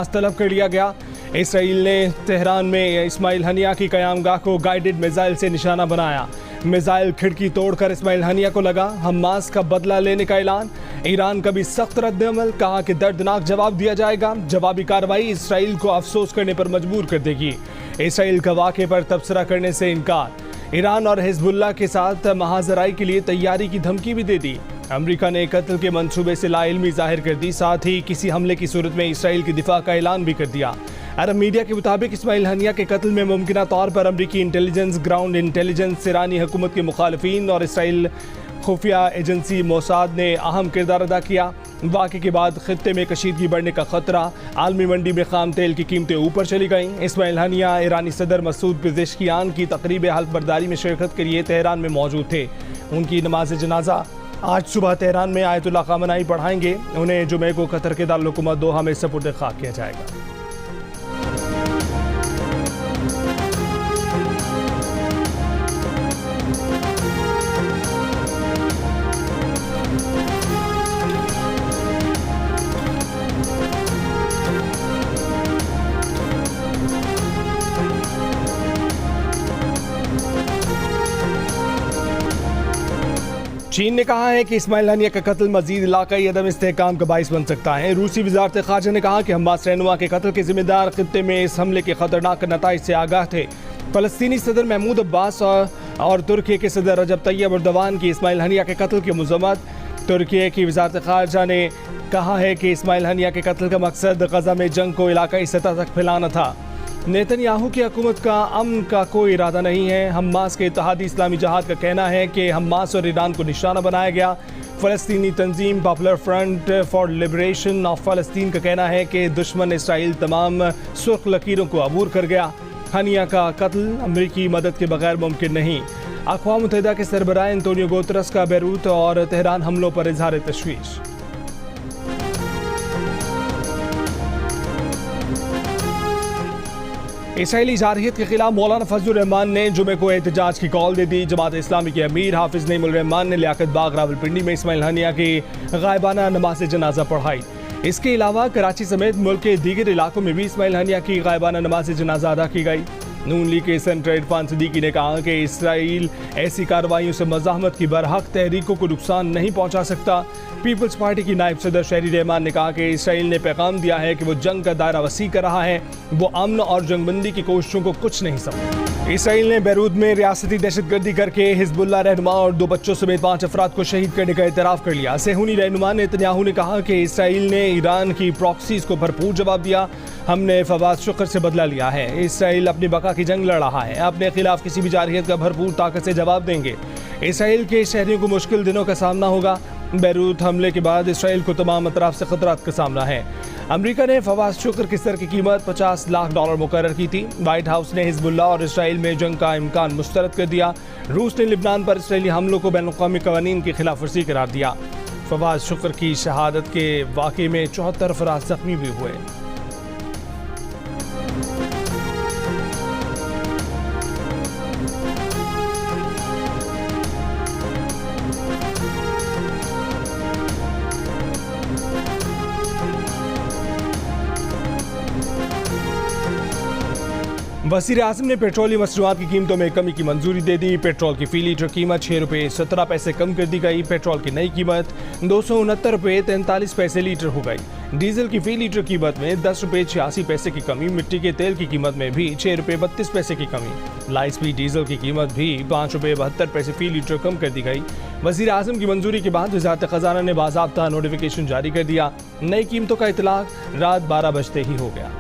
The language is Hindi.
तलब कर लिया गया। इसराइल ने तेहरान में इस्माइल हनिया की क़यामगाह को गाइडेड मिसाइल से निशाना बनाया। मिसाइल खिड़की तोड़कर इस्माइल हनिया को लगा। हमास का बदला लेने का ऐलान। ईरान का भी सख्त रद्द-ए-अमल, कहा कि दर्दनाक जवाब दिया जाएगा। जवाबी कार्रवाई इसराइल को अफसोस करने पर मजबूर कर देगी। इसराइल का वाक़े पर तबसरा करने से इनकार। ईरान और हिजबुल्लाह के साथ महाजराई के लिए तैयारी की धमकी भी दे दी। अमेरिका ने कत्ल के मंसूबे से लाइल्मी जाहिर कर दी। साथ ही किसी हमले की सूरत में इसराइल की दिफा का ऐलान भी कर दिया। अरब मीडिया के मुताबिक इस्माइल हनिया के कत्ल में मुमकिना तौर पर अमरीकी इंटेलिजेंस, ग्राउंड इंटेलिजेंस, ईरानी हुकूमत के मुखालिफिन और इसराइल खुफिया एजेंसी मोसाद ने अहम किरदार अदा किया। वाक़े के बाद खित्ते में कशीदगी बढ़ने का खतरा। आलमी मंडी में खाम तेल की कीमतें ऊपर चली गईं। इस्माइल हनिया ईरानी सदर मसूद पेज़ेश्कियान की तकरीब हल्फ बर्दारी में शिरकत के लिए तेहरान में मौजूद थे। उनकी नमाज जनाजा आज सुबह तेहरान में आयतुल्लाह ख़ामेनी पढ़ाएंगे। उन्हें जुमे को कतर के दारुल हुकूमत दोहा में सपुर्द खाक किया जाएगा। चीन ने कहा है कि इस्माइल हनिया का कत्ल मजीद इलाकाई अदम इस्तेहकाम का बाइस बन सकता है। रूसी वज़ारत ख़ारजा ने कहा कि हमास रहनुमा के कत्ल के जिम्मेदार खित्ते में इस हमले के खतरनाक नताइज से आगाह थे। फ़लस्तीनी सदर महमूद अब्बास और तुर्की के सदर रजब तैयब एर्दोगान की इस्माइल हनिया के कत्ल की मज़म्मत। तुर्की की वज़ारत ख़ारजा ने कहा है कि इस्माइल हनिया के कत्ल का मकसद गज़ा में जंग को इलाकाई सतह तक फैलाना था। नेतन्याहू की हुकूमत का अमन का कोई इरादा नहीं है। हमास के इत्तेहादी इस्लामी जहाद का कहना है कि हमास और ईरान को निशाना बनाया गया। फ़लस्तीनी तंजीम popular front for liberation of फ़लस्तीन का कहना है कि दुश्मन इसराइल तमाम सुर्ख लकीरों को अबूर कर गया। हनिया का कत्ल अमरीकी मदद के बगैर मुमकिन नहीं। अक़वाम मुत्तहिदा के सरबराह एंटोनियो गुतेरेस का बैरूत और तेहरान हमलों पर इज़हार तशवीश। इसराइली जारहियत के खिलाफ मौलाना फजलुर रहमान ने जुमे को एहतजाज की कॉल दे दी। जमात इस्लामी के अमीर हाफिज नईमुल रहमान ने लियाकत बाग रावलपिंडी में इस्माइल हनिया की गायबाना नमाज जनाजा पढ़ाई। इसके अलावा कराची समेत मुल्क के दीगर इलाकों में भी इस्माइल हनिया की गायबाना नमाज जनाजा अदा की गई। नून लीग के सेनेटर इरफान सिद्दीकी ने कहा कि इसराइल ऐसी कार्रवाइयों से मज़ाहमत की बरहक तहरीकों को नुकसान नहीं पहुंचा सकता। पीपल्स पार्टी की नायब सदर शहरी रहमान ने कहा कि इसराइल ने पैगाम दिया है कि वो जंग का दायरा वसी कर रहा है। वो अमन और जंगबंदी की कोशिशों को कुछ नहीं समझ। इसराइल ने बैरूत में रियासती दहशतगर्दी करके हिजबुल्लाह रहनुमा और 2 बच्चों समेत 5 अफराद को शहीद करने का एतराफ़ कर लिया। सेहूनी रहनुमा नेतन्याहू ने कहा कि इसराइल ने ईरान की प्रॉक्सीज को भरपूर जवाब दिया। हमने फवाद शुक्र से बदला लिया है। इसराइल अपनी बका की जंग लड़ रहा है। अपने खिलाफ किसी भी जारहियत का भरपूर ताकत से जवाब देंगे। इसराइल के शहरियों को मुश्किल दिनों का सामना होगा। बैरूत हमले के बाद इसराइल को तमाम अतराफ से खतरात का सामना है। अमेरिका ने फवाद शुक्र की सर की कीमत $50 लाख मुकर्रर की थी। व्हाइट हाउस ने हिजबुल्लाह और इसराइल में जंग का इम्कान मुस्तरद कर दिया। रूस ने लिबनान पर इसराइली हमलों को बैनुल-अक़वामी क़वानीन की खिलाफ वर्जी करार दिया। फवाद शुक्र की शहादत के वाक़े में 74 अफराद जख्मी भी हुए। वज़ीर आज़म ने पेट्रोलियम मसनूआत की कीमतों में कमी की मंजूरी दे दी। पेट्रोल की फ़ी लीटर कीमत ₹6.17 कम कर दी गई। पेट्रोल की नई कीमत ₹269.43 लीटर हो गई। डीजल की फ़ी लीटर कीमत में ₹10.86 की कमी। मिट्टी के तेल की कीमत में भी ₹6.32 की कमी। लाइट स्पीड डीजल की कीमत भी ₹5.72 फ़ी लीटर कम कर दी गई। वज़ीर आज़म की मंजूरी के बाद वज़ारत ख़ज़ाना ने बाज़ाब्ता नोटिफिकेशन जारी कर दिया। नई कीमतों का इतलाक़ रात 12 बजते ही हो गया।